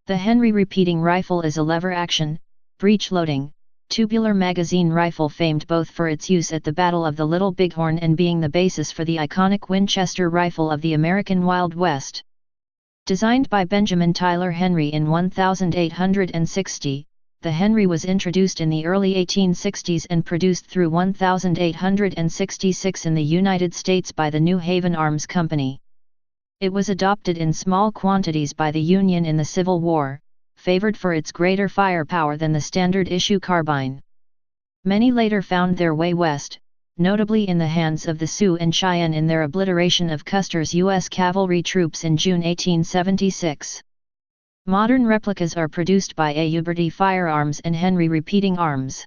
The Henry repeating rifle is a lever-action, breech-loading, tubular magazine rifle famed both for its use at the Battle of the Little Bighorn and being the basis for the iconic Winchester rifle of the American Wild West. Designed by Benjamin Tyler Henry in 1860, the Henry was introduced in the early 1860s and produced through 1866 in the United States by the New Haven Arms Company. It was adopted in small quantities by the Union in the Civil War, favored for its greater firepower than the standard issue carbine. Many later found their way west, notably in the hands of the Sioux and Cheyenne in their obliteration of Custer's U.S. cavalry troops in June 1876. Modern replicas are produced by Uberty Firearms and Henry Repeating Arms.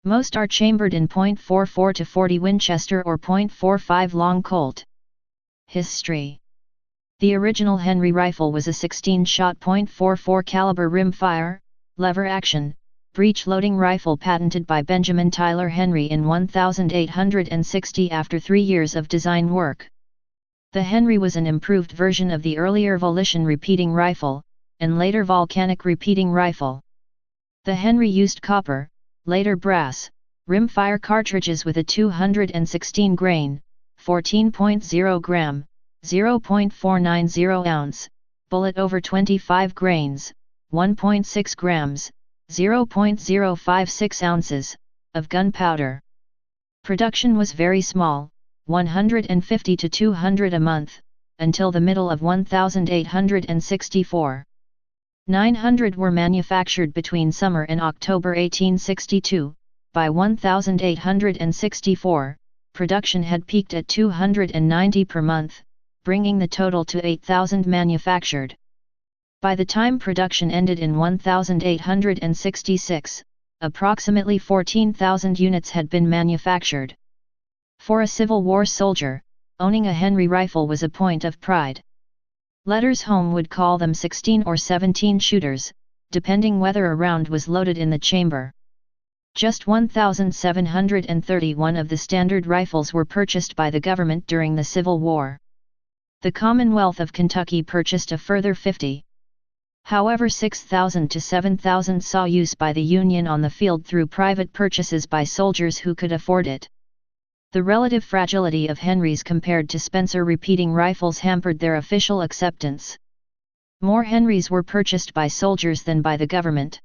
Most are chambered in .44 to 40 Winchester or .45 long Colt. History. The original Henry rifle was a 16-shot .44 caliber rimfire, lever-action, breech-loading rifle patented by Benjamin Tyler Henry in 1860 after 3 years of design work. The Henry was an improved version of the earlier Volition repeating rifle, and later Volcanic repeating rifle. The Henry used copper, later brass, rimfire cartridges with a 216 grain, 14.0 gram, 0.490 ounce, bullet over 25 grains, 1.6 grams, 0.056 ounces, of gunpowder. Production was very small, 150 to 200 a month, until the middle of 1864. 900 were manufactured between summer and October 1862. By 1864, production had peaked at 290 per month, bringing the total to 8,000 manufactured. By the time production ended in 1866, approximately 14,000 units had been manufactured. For a Civil War soldier, owning a Henry rifle was a point of pride. Letters home would call them 16 or 17 shooters, depending whether a round was loaded in the chamber. Just 1,731 of the standard rifles were purchased by the government during the Civil War. The Commonwealth of Kentucky purchased a further 50. However, 6,000 to 7,000 saw use by the Union on the field through private purchases by soldiers who could afford it. The relative fragility of Henrys compared to Spencer repeating rifles hampered their official acceptance. More Henrys were purchased by soldiers than by the government.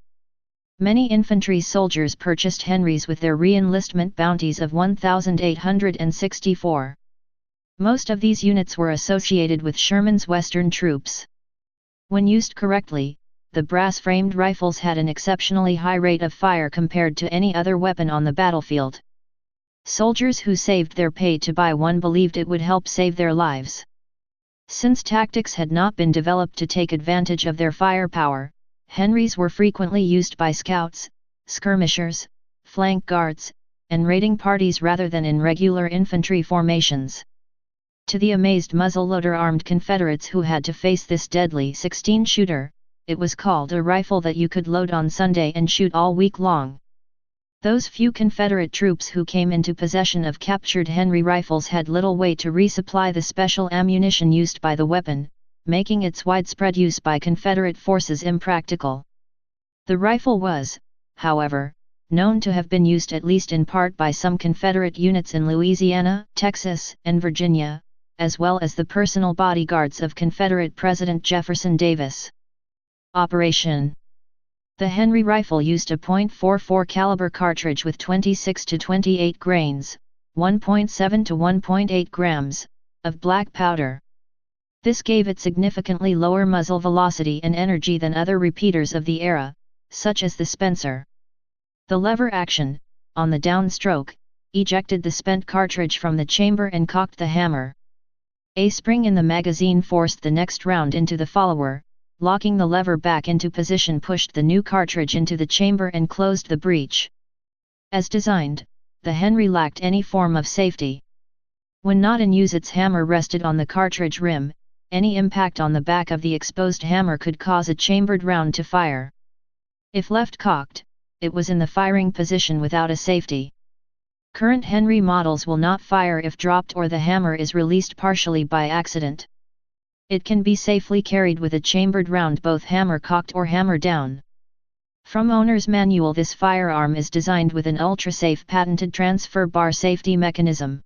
Many infantry soldiers purchased Henrys with their re-enlistment bounties of 1,864. Most of these units were associated with Sherman's Western troops. When used correctly, the brass-framed rifles had an exceptionally high rate of fire compared to any other weapon on the battlefield. Soldiers who saved their pay to buy one believed it would help save their lives. Since tactics had not been developed to take advantage of their firepower, Henrys were frequently used by scouts, skirmishers, flank guards, and raiding parties rather than in regular infantry formations. To the amazed muzzleloader-armed Confederates who had to face this deadly 16-shooter, it was called a rifle that you could load on Sunday and shoot all week long. Those few Confederate troops who came into possession of captured Henry rifles had little way to resupply the special ammunition used by the weapon, making its widespread use by Confederate forces impractical. The rifle was, however, known to have been used at least in part by some Confederate units in Louisiana, Texas, and Virginia, as well as the personal bodyguards of Confederate President Jefferson Davis. Operation. The Henry rifle used a .44 caliber cartridge with 26 to 28 grains, 1.7 to 1.8 grams, of black powder. This gave it significantly lower muzzle velocity and energy than other repeaters of the era, such as the Spencer. The lever action, on the downstroke, ejected the spent cartridge from the chamber and cocked the hammer. A spring in the magazine forced the next round into the follower, locking the lever back into position pushed the new cartridge into the chamber and closed the breech. As designed, the Henry lacked any form of safety. When not in use, its hammer rested on the cartridge rim. Any impact on the back of the exposed hammer could cause a chambered round to fire. If left cocked, it was in the firing position without a safety. Current Henry models will not fire if dropped or the hammer is released partially by accident. It can be safely carried with a chambered round both hammer cocked or hammer down. From owner's manual, this firearm is designed with an ultra-safe patented transfer bar safety mechanism.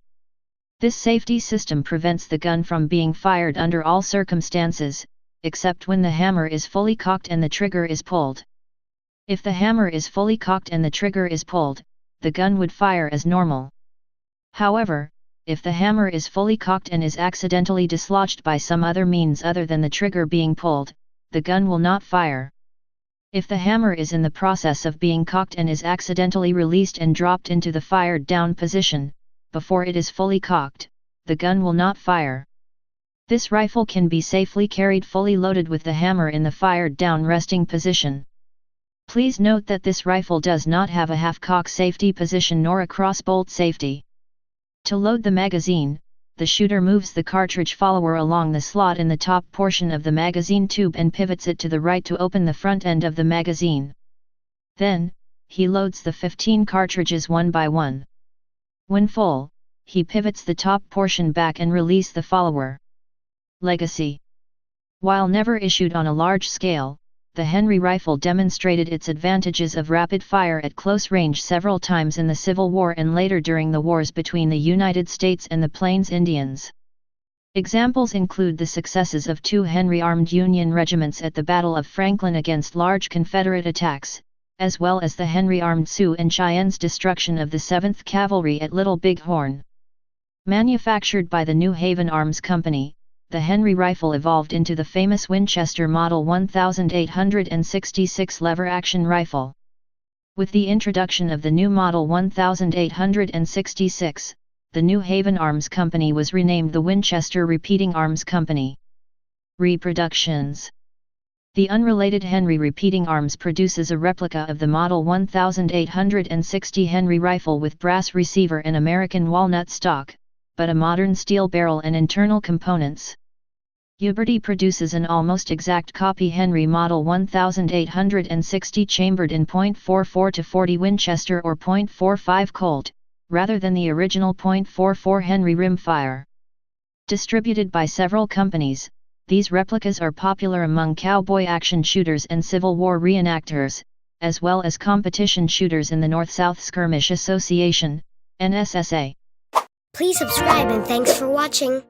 This safety system prevents the gun from being fired under all circumstances, except when the hammer is fully cocked and the trigger is pulled. If the hammer is fully cocked and the trigger is pulled, the gun would fire as normal. However, if the hammer is fully cocked and is accidentally dislodged by some other means other than the trigger being pulled, the gun will not fire. If the hammer is in the process of being cocked and is accidentally released and dropped into the fired down position, before it is fully cocked, the gun will not fire. This rifle can be safely carried fully loaded with the hammer in the fired down resting position. Please note that this rifle does not have a half-cock safety position nor a cross-bolt safety. To load the magazine, the shooter moves the cartridge follower along the slot in the top portion of the magazine tube and pivots it to the right to open the front end of the magazine. Then, he loads the 15 cartridges one by one. When full, he pivots the top portion back and releases the follower. Legacy. While never issued on a large scale, the Henry rifle demonstrated its advantages of rapid fire at close range several times in the Civil War and later during the wars between the United States and the Plains Indians. Examples include the successes of 2 Henry armed Union regiments at the Battle of Franklin against large Confederate attacks, as well as the Henry armed Sioux and Cheyennes' destruction of the 7th Cavalry at Little Big Horn. Manufactured by the New Haven Arms Company, the Henry rifle evolved into the famous Winchester Model 1866 lever-action rifle. With the introduction of the new Model 1866, the New Haven Arms Company was renamed the Winchester Repeating Arms Company. Reproductions. The unrelated Henry Repeating Arms produces a replica of the Model 1860 Henry rifle with brass receiver and American walnut stock, but a modern steel barrel and internal components. Uberty produces an almost exact copy Henry Model 1860 chambered in .44 to 40 Winchester or .45 Colt, rather than the original .44 Henry rimfire. Distributed by several companies, these replicas are popular among cowboy action shooters and Civil War reenactors, as well as competition shooters in the North-South Skirmish Association, NSSA. Please subscribe and thanks for watching.